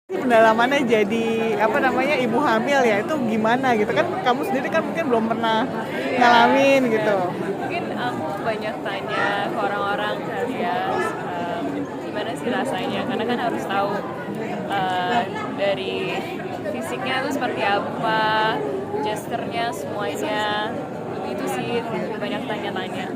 Pendalamannya jadi apa namanya ibu hamil ya itu gimana gitu kan kamu sendiri kan mungkin belum pernah ngalamin gitu. Mungkin aku banyak tanya ke orang-orang kali ya, gimana sih rasanya, karena kan harus tahu dari fisiknya itu seperti apa, gesturnya semuanya, itu sih banyak tanya-tanya.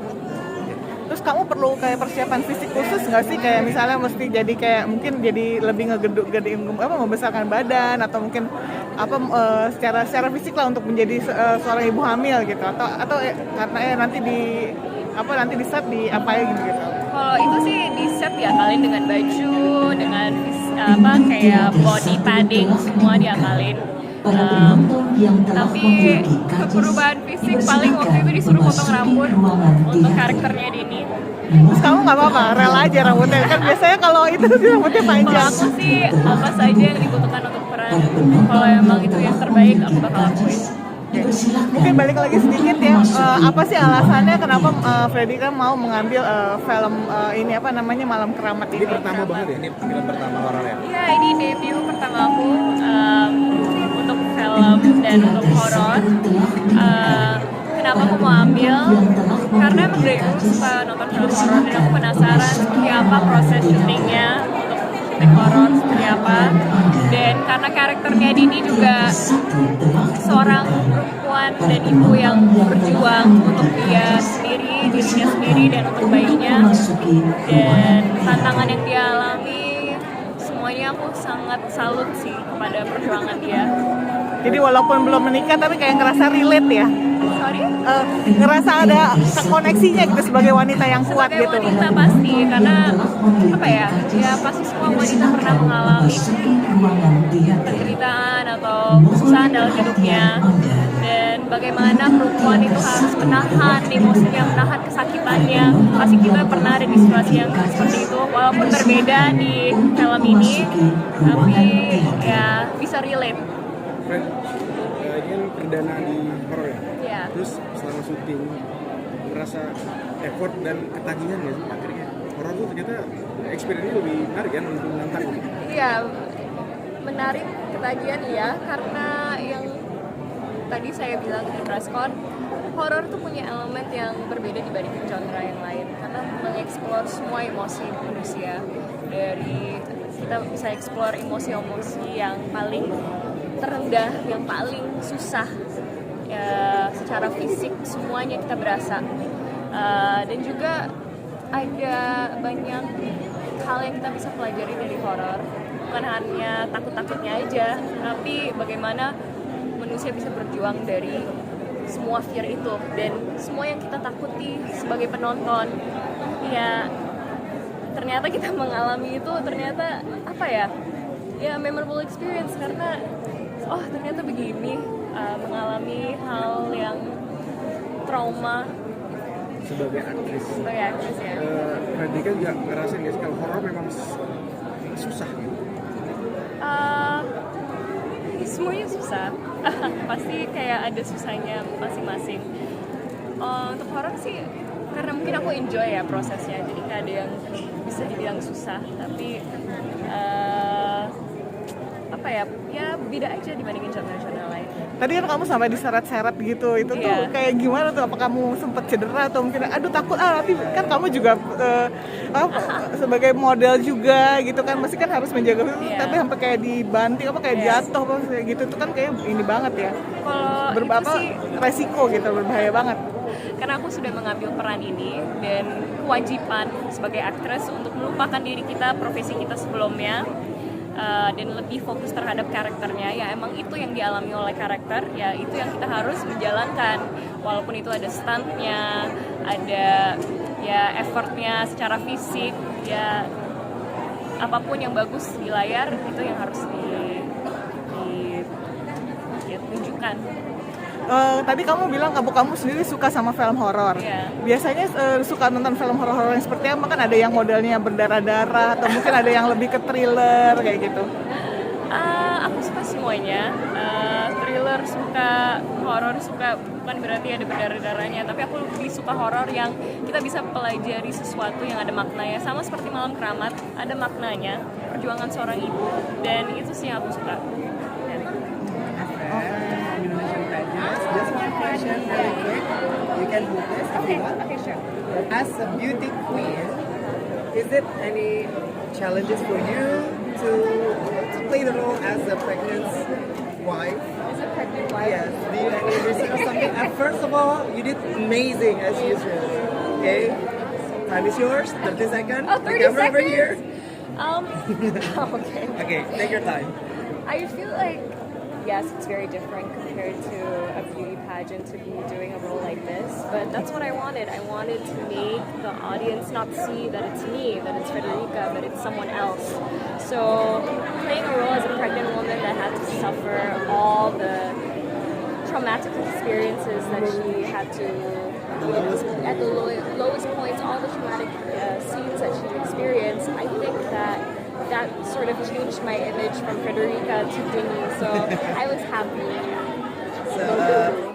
Terus kamu perlu kayak persiapan fisik khusus nggak sih kayak misalnya mesti jadi kayak mungkin jadi lebih gedein apa membesarkan badan atau mungkin apa secara fisik lah untuk menjadi seorang ibu hamil gitu atau karena nanti di set di apa ya gitu. Kalau itu sih di set diakalin dengan baju, dengan kayak body padding semua diakalin. Tapi perubahan fisik paling waktu itu disuruh potong rambut untuk karakternya Dini. Terus kamu nggak apa-apa, rela aja rambutnya kan biasanya kalau itu rambutnya Kalau panjang. aku sih apa saja yang dibutuhkan untuk peran, kalau emang itu yang terbaik aku bakal lakuin. Mungkin balik lagi sedikit ya, apa sih alasannya kenapa Freddy kan mau mengambil film ini apa namanya Malam Keramat ini? Ini pertama banget ya, ini film pertama horor ya? Iya, ini debut pertama aku untuk film dan untuk horor. Kenapa aku mau ambil? Karena emang dari dulu suka nonton film horor dan aku penasaran seperti apa proses syutingnya untuk syuting horor seperti apa. Dan karena karakternya Dini juga seorang perempuan dan ibu yang berjuang untuk dirinya sendiri dan untuk bayinya, dan tantangan yang dia alami semuanya aku sangat salut sih kepada perjuangan dia. Jadi walaupun belum menikah tapi kayak ngerasa relate ya, Sorry? ngerasa ada koneksinya gitu sebagai wanita yang kuat Sebagai gitu. wanita pasti, karena apa ya pasti semua wanita pernah mengalami penderitaan atau kesusahan dalam hidupnya, dan bagaimana perempuan itu harus menahan emosinya, menahan kesakitannya. Pasti kita pernah ada di situasi yang seperti itu, walaupun berbeda di film ini, tapi ya bisa relate. Fred, ini kan perdana di horor ya? Ya. Terus selama syuting, merasa effort dan ketagihan ya sih akhirnya? Horor tuh ternyata experience lebih menarik kan, lebih menantang gitu. Iya, menarik, ketagihan ya, karena yang tadi saya bilang di preskon, horor tuh punya elemen yang berbeda dibandingkan genre yang lain, karena mengeksplor semua emosi manusia. Dari kita bisa eksplor emosi-emosi yang paling terendah, yang paling susah ya, secara fisik semuanya kita berasa. Dan juga ada banyak hal yang kita bisa pelajari dari horor, bukan hanya takut-takutnya aja, tapi bagaimana manusia bisa berjuang dari semua fear itu dan semua yang kita takuti sebagai penonton. Ya ternyata kita mengalami itu, ternyata apa ya memorable experience, karena oh ternyata begini, mengalami hal yang trauma Sebagai aktris ya. Freddy kan juga ngerasain guys kalau horor memang susah gitu. Semuanya susah. Pasti kayak ada susahnya masing-masing. Untuk horor sih karena mungkin aku enjoy ya prosesnya, jadi nggak ada yang bisa dibilang susah, tapi beda aja dibandingin genre-genre lain. Tadi kan kamu sampai diseret-seret gitu, itu tuh kayak gimana tuh? Apa kamu sempet cedera atau mungkin aduh takut nanti kan kamu juga sebagai model juga gitu kan, mesti kan harus menjaga tapi sampai kayak dibanting kayak jatuh kayak gitu tuh kan kayak ini banget ya. Kalau itu sih resiko gitu, berbahaya banget. Karena aku sudah mengambil peran ini dan kewajiban sebagai aktris untuk melupakan diri kita, profesi kita sebelumnya, dan lebih fokus terhadap karakternya. Ya emang itu yang dialami oleh karakter, ya itu yang kita harus menjalankan, walaupun itu ada stuntnya, ada ya effortnya secara fisik, ya apapun yang bagus di layar itu yang harus ditunjukkan. Tadi kamu bilang kamu sendiri suka sama film horor. Yeah. Biasanya suka nonton film horor yang seperti apa? Kan ada yang modelnya berdarah-darah atau mungkin ada yang lebih ke thriller kayak gitu. Aku suka semuanya. Thriller suka, horor suka, bukan berarti ada berdarah-darahnya, tapi aku lebih suka horor yang kita bisa pelajari sesuatu yang ada maknanya, sama seperti Malam Keramat, ada maknanya. perjuangan seorang ibu, dan itu sih yang aku suka. Indonesian pageants. Just one question, very quick. You can move this if you want. Okay, sure. As a beauty queen, is it any challenges for you to play the role as a pregnant wife? As a pregnant wife. Yes. Do you any research or something? First of all, you did amazing as usual. Okay. Time is yours. 30 seconds. Oh, The 30 camera over seconds? here. Okay. Okay, take your time. I feel like, yes, it's very different compared to a beauty pageant to be doing a role like this, but that's what I wanted. I wanted to make the audience not see that it's me, that it's Federica, but it's someone else. So playing a role as a pregnant woman that had to suffer all the traumatic experiences that she had to, at the lowest points, all the traumatic scenes that she experienced, I think that sort of changed my image from Federica to Dingy, so I was happy. So,